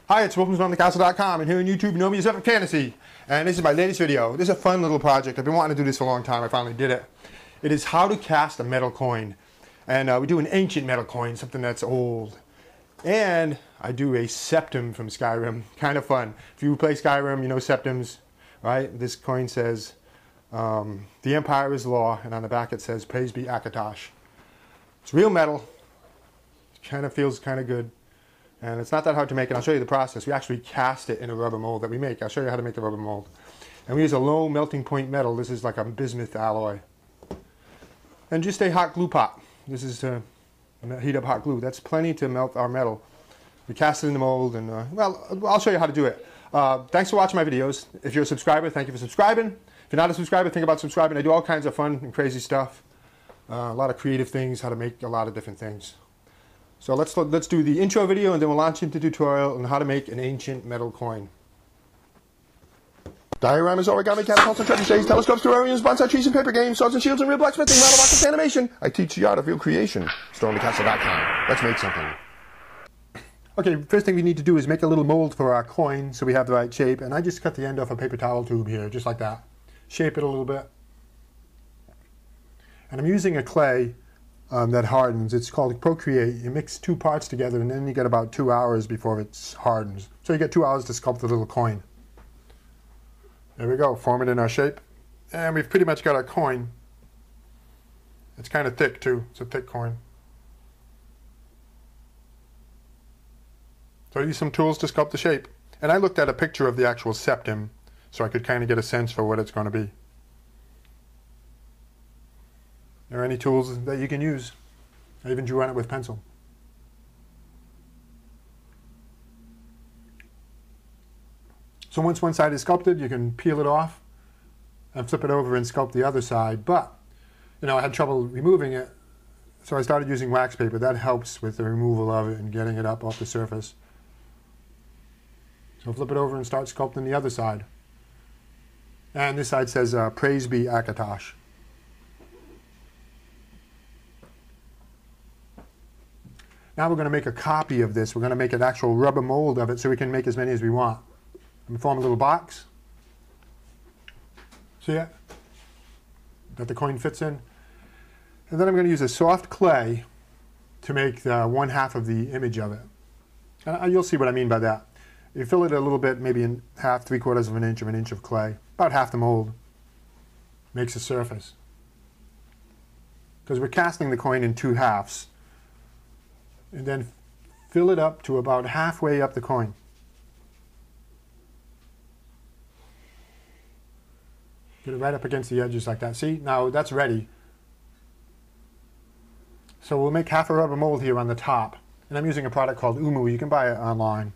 Hi, it's Wilkins from thecastle.com, and here on YouTube you know me as Epic Fantasy, and this is my latest video. This is a fun little project. I've been wanting to do this for a long time. I finally did it. It is how to cast a metal coin, and we do an ancient metal coin, something that's old. And I do a septim from Skyrim. Kind of fun. If you play Skyrim, you know septims, right? This coin says, the Empire is law, and on the back it says, praise be Akatosh. It's real metal. It kind of feels kind of good. And it's not that hard to make, and I'll show you the process. We actually cast it in a rubber mold that we make. I'll show you how to make the rubber mold. And we use a low melting point metal. This is like a bismuth alloy. And just a hot glue pot. This is to heat up hot glue. That's plenty to melt our metal. We cast it in the mold, and well, I'll show you how to do it. Thanks for watching my videos. If you're a subscriber, thank you for subscribing. If you're not a subscriber, think about subscribing. I do all kinds of fun and crazy stuff. A lot of creative things, how to make a lot of different things. So let's do the intro video, and then we'll launch into the tutorial on how to make an ancient metal coin. Dioramas, origami, catapults, and treasure shades, telescopes, terrariums, bonsai trees, and paper games, swords and shields, and real blacksmithing, rattle rockets, animation. I teach the art of real creation. StormTheCastle.com. Let's make something. Okay, first thing we need to do is make a little mold for our coin so we have the right shape. And I just cut the end off a paper towel tube here, just like that. Shape it a little bit. And I'm using a clay that hardens. It's called Procreate. You mix two parts together, and then you get about 2 hours before it hardens. So you get 2 hours to sculpt the little coin. There we go, form it in our shape. And we've pretty much got our coin. It's kind of thick too, it's a thick coin. So I use some tools to sculpt the shape. And I looked at a picture of the actual septim, so I could kind of get a sense for what it's going to be. There are any tools that you can use. I even drew on it with pencil. So once one side is sculpted, you can peel it off and flip it over and sculpt the other side. But, you know, I had trouble removing it, so I started using wax paper. That helps with the removal of it and getting it up off the surface. So flip it over and start sculpting the other side. And this side says, praise be Akatosh. Now we're going to make a copy of this. We're going to make an actual rubber mold of it so we can make as many as we want. I'm going to form a little box. See it? That the coin fits in. And then I'm going to use a soft clay to make the 1/2 of the image of it. And you'll see what I mean by that. You fill it a little bit, maybe in half, 3/4 of an inch of clay. About half the mold. Makes a surface. Because we're casting the coin in 2 halves. And then fill it up to about halfway up the coin. Get it right up against the edges like that. See, now that's ready. So we'll make half a rubber mold here on the top. And I'm using a product called Umu. You can buy it online.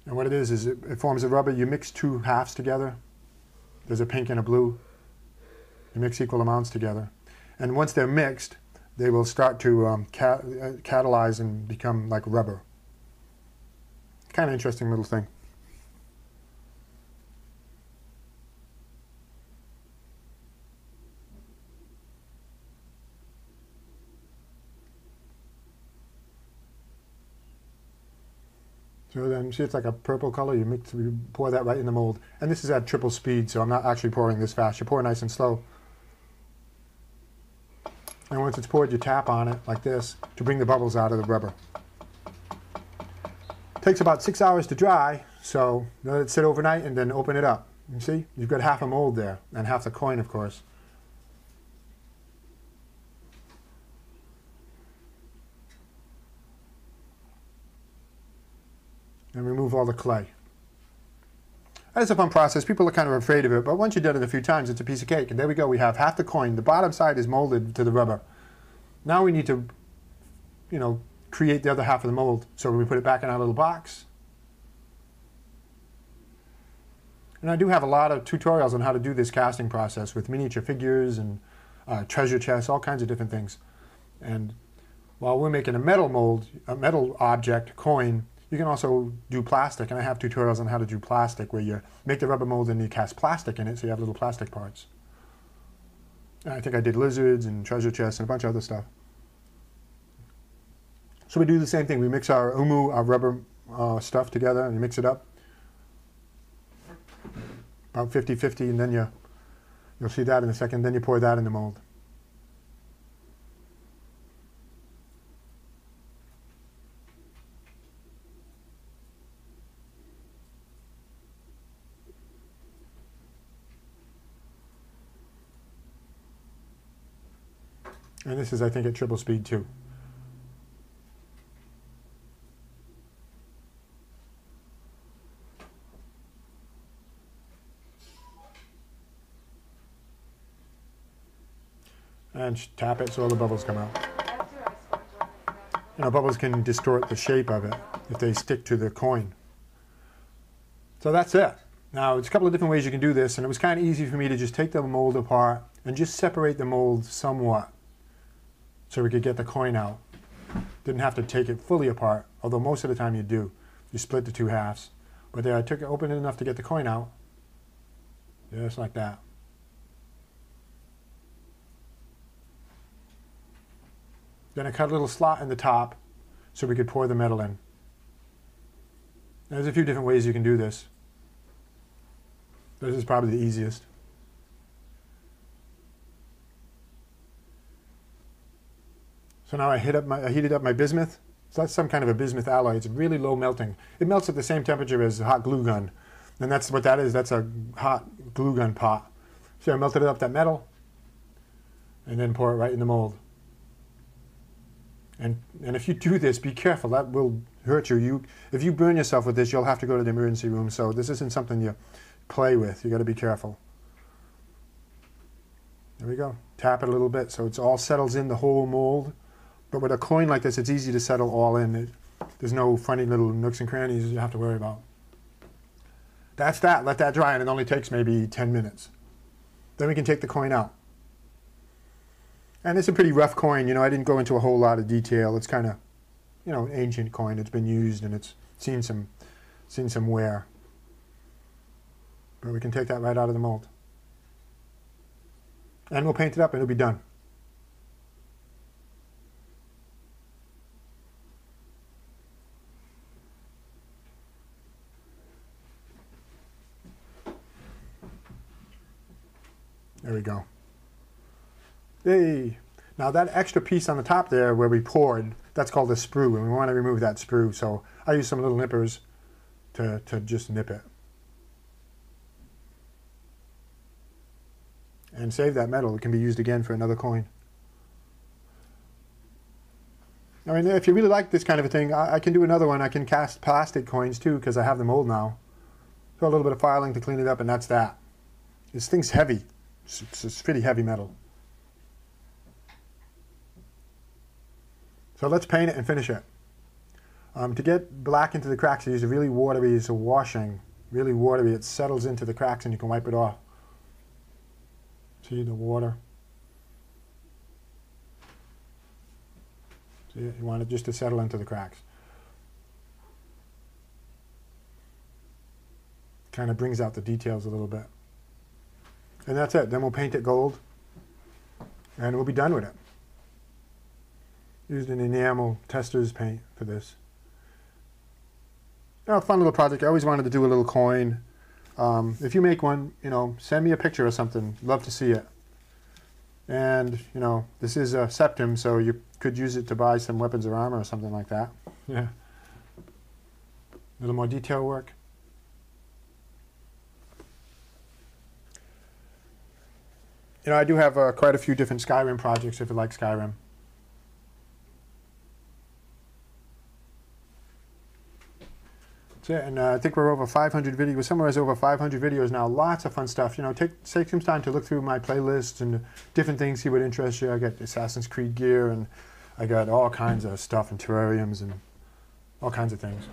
And what it is it forms a rubber. You mix 2 halves together. There's a pink and a blue. You mix equal amounts together. And once they're mixed, they will start to catalyze and become like rubber. Kind of interesting little thing. So then, see, it's like a purple color. You pour that right in the mold. And this is at triple speed, so I'm not actually pouring this fast. You pour nice and slow. And once it's poured, you tap on it like this to bring the bubbles out of the rubber. It takes about 6 hours to dry, so let it sit overnight and then open it up. You see, you've got half a mold there, and half the coin, of course. And remove all the clay. That's a fun process. People are kind of afraid of it, but once you've done it a few times, it's a piece of cake. And there we go. We have half the coin. The bottom side is molded to the rubber. Now we need to, you know, create the other half of the mold. So we put it back in our little box. And I do have a lot of tutorials on how to do this casting process with miniature figures and treasure chests, all kinds of different things. And while we're making a metal mold, a metal object, coin, you can also do plastic, and I have tutorials on how to do plastic, where you make the rubber mold and you cast plastic in it, so you have little plastic parts. And I think I did lizards and treasure chests and a bunch of other stuff. So we do the same thing. We mix our umu, our rubber stuff together and you mix it up. About 50-50, and then you'll see that in a second. Then you pour that in the mold. And this is, I think, at triple speed too. And tap it so all the bubbles come out. You know, bubbles can distort the shape of it if they stick to the coin. So that's it. Now, it's a couple of different ways you can do this, and it was kind of easy for me to just take the mold apart and just separate the mold somewhat so we could get the coin out. Didn't have to take it fully apart, although most of the time you do. You split the two halves. But there, I took it, opened it enough to get the coin out. Just like that. Then I cut a little slot in the top so we could pour the metal in. There's a few different ways you can do this. This is probably the easiest. So now I heated up my bismuth. So that's some kind of a bismuth alloy. It's really low melting. It melts at the same temperature as a hot glue gun. And that's what that is. That's a hot glue gun pot. So I melted up that metal and then pour it right in the mold. And if you do this, be careful. That will hurt you. If you burn yourself with this, you'll have to go to the emergency room. So this isn't something you play with. You got to be careful. There we go. Tap it a little bit so it all settles in the whole mold. But with a coin like this, it's easy to settle all in. There's no funny little nooks and crannies you have to worry about. That's that. Let that dry, and it only takes maybe 10 minutes. Then we can take the coin out. And it's a pretty rough coin. You know, I didn't go into a whole lot of detail. It's kind of, you know, ancient coin. It's been used and it's seen some wear. But we can take that right out of the mold. And we'll paint it up and it'll be done. There we go. Hey. Now that extra piece on the top there where we poured, that's called a sprue, and we want to remove that sprue. So I use some little nippers to just nip it. And save that metal. It can be used again for another coin. I mean, if you really like this kind of a thing, I can do another one. I can cast plastic coins too because I have the mold now. So a little bit of filing to clean it up, and that's that. This thing's heavy. It's pretty heavy metal. So let's paint it and finish it. To get black into the cracks, I use a really watery, it's a washing, really watery. It settles into the cracks and you can wipe it off. See the water? See, you want it just to settle into the cracks. Kind of brings out the details a little bit. And that's it. Then we'll paint it gold and we'll be done with it. Used an enamel tester's paint for this. You know, a fun little project. I always wanted to do a little coin. If you make one, you know, send me a picture or something. Love to see it. And, you know, this is a Septim, so you could use it to buy some weapons or armor or something like that. Yeah. A little more detail work. You know, I do have quite a few different Skyrim projects if you like Skyrim. And I think we're over 500 videos, somewhere over 500 videos now. Lots of fun stuff. You know, take some time to look through my playlists and different things, see what interests you. I got Assassin's Creed gear, and I got all kinds of stuff and terrariums and all kinds of things.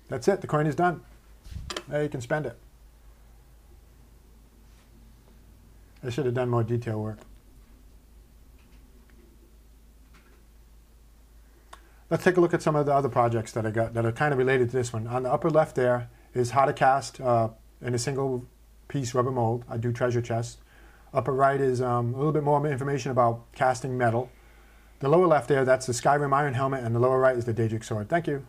That's it. The coin is done. Now you can spend it. I should have done more detail work. Let's take a look at some of the other projects that I got that are kind of related to this one. On the upper left there is how to cast in a single piece rubber mold. I do treasure chests. Upper right is a little bit more information about casting metal. The lower left there, that's the Skyrim Iron Helmet, and the lower right is the Daedric Sword. Thank you.